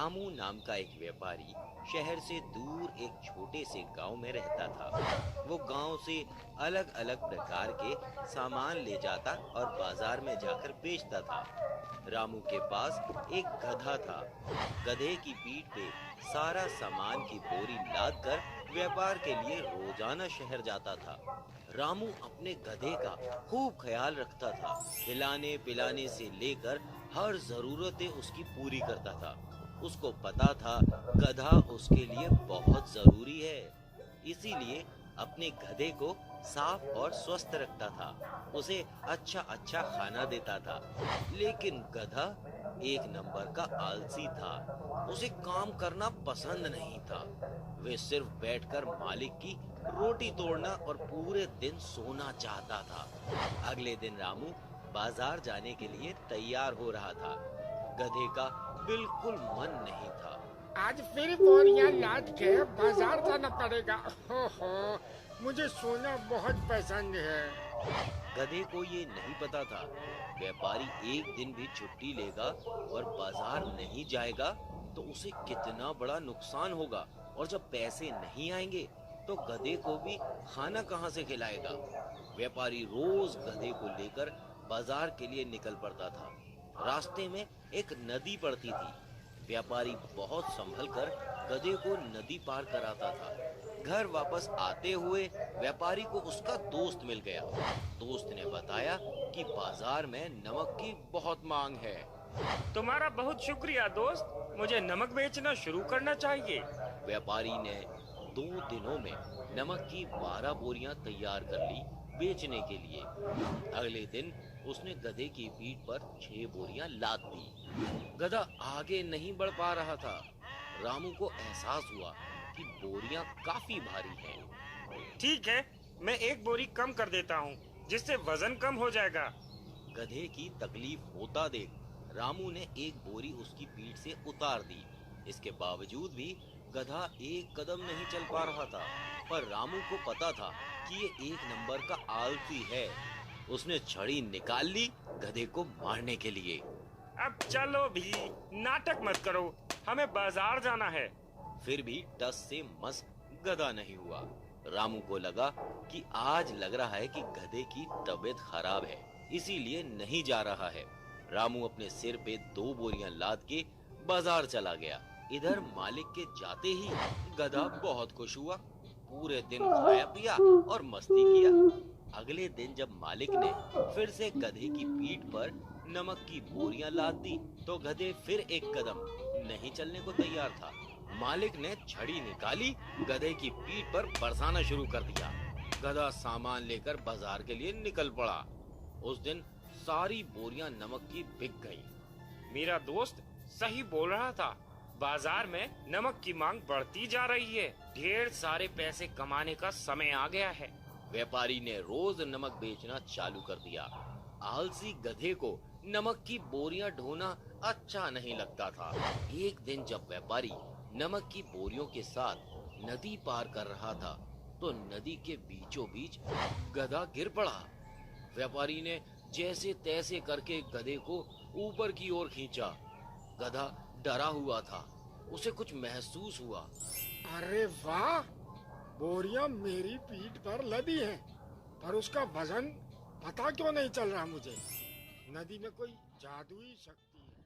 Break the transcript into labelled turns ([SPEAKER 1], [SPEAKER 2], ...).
[SPEAKER 1] रामू नाम का एक व्यापारी शहर से दूर एक छोटे से गांव में रहता था। वो गांव से अलग अलग प्रकार के सामान ले जाता और बाजार में जाकर बेचता था। रामू के पास एक गधा था। गधे की पीठ पे सारा सामान की बोरी लाद कर व्यापार के लिए रोजाना शहर जाता था। रामू अपने गधे का खूब ख्याल रखता था। खिलाने पिलाने से लेकर हर जरूरतें उसकी पूरी करता था। उसको पता था गधा उसके लिए बहुत जरूरी है, इसीलिए अपने गधे को साफ और स्वस्थ रखता था। उसे अच्छा अच्छा खाना देता था। लेकिन गधा एक नंबर का आलसी था। उसे काम करना पसंद नहीं था। वे सिर्फ बैठकर मालिक की रोटी तोड़ना और पूरे दिन सोना चाहता था। अगले दिन रामू बाजार जाने के लिए तैयार हो रहा था। गधे का बिल्कुल मन नहीं था।
[SPEAKER 2] आज फिर बोरियां लाद के बाजार जाना पड़ेगा। हो, मुझे सोना बहुत पसंद है।
[SPEAKER 1] गधे को ये नहीं पता था, व्यापारी एक दिन भी छुट्टी लेगा और बाजार नहीं जाएगा तो उसे कितना बड़ा नुकसान होगा। और जब पैसे नहीं आएंगे तो गधे को भी खाना कहाँ से खिलाएगा। व्यापारी रोज गधे को लेकर बाजार के लिए निकल पड़ता था। रास्ते में एक नदी पड़ती थी। व्यापारी बहुत संभल कर गधे को नदी पार कराता था। घर वापस आते हुए व्यापारी को उसका दोस्त मिल गया। दोस्त ने बताया कि बाजार में नमक की बहुत मांग है।
[SPEAKER 3] तुम्हारा बहुत शुक्रिया दोस्त, मुझे नमक बेचना शुरू करना चाहिए।
[SPEAKER 1] व्यापारी ने 2 दिनों में नमक की 12 बोरियां तैयार कर ली बेचने के लिए। अगले दिन उसने गधे की पीठ पर 6 बोरियां लाद दी। गधा आगे नहीं बढ़ पा रहा था। रामू को एहसास हुआ कि बोरियां काफी भारी हैं।
[SPEAKER 3] ठीक है, मैं एक बोरी कम कर देता हूँ, जिससे वजन कम हो जाएगा।
[SPEAKER 1] गधे की तकलीफ होता देख रामू ने एक बोरी उसकी पीठ से उतार दी। इसके बावजूद भी गधा एक कदम नहीं चल पा रहा था। पर रामू को पता था कि ये एक नंबर का आलसी है। उसने छड़ी निकाल ली गधे को मारने के लिए।
[SPEAKER 3] अब चलो भी, नाटक मत करो, हमें बाजार जाना है।
[SPEAKER 1] फिर भी टस से मस गधा नहीं हुआ। रामू को लगा कि आज लग रहा है कि गधे की तबीयत खराब है, इसीलिए नहीं जा रहा है। रामू अपने सिर पे 2 बोरियां लाद के बाजार चला गया। इधर मालिक के जाते ही गधा बहुत खुश हुआ। पूरे दिन खाया पिया और मस्ती किया। अगले दिन जब मालिक ने फिर से गधे की पीठ पर नमक की बोरियां लाद दी तो गधे फिर एक कदम नहीं चलने को तैयार था। मालिक ने छड़ी निकाली, गधे की पीठ पर बरसाना शुरू कर दिया। गधा सामान लेकर बाजार के लिए निकल पड़ा। उस दिन सारी बोरियां नमक की बिक गईं।
[SPEAKER 3] मेरा दोस्त सही बोल रहा था, बाजार में नमक की मांग बढ़ती जा रही है। ढेर सारे पैसे कमाने का समय आ गया है।
[SPEAKER 1] व्यापारी ने रोज नमक बेचना चालू कर दिया। आलसी गधे को नमक की बोरियां ढोना अच्छा नहीं लगता था। एक दिन जब व्यापारी नमक की बोरियों के साथ नदी पार कर रहा था तो नदी के बीचों बीच गधा गिर पड़ा। व्यापारी ने जैसे तैसे करके गधे को ऊपर की ओर खींचा। गधा डरा हुआ था, उसे कुछ महसूस हुआ।
[SPEAKER 2] अरे वाह, बोरियां मेरी पीठ पर लदी हैं, पर उसका वजन पता क्यों नहीं चल रहा मुझे। नदी में कोई जादुई शक्ति है।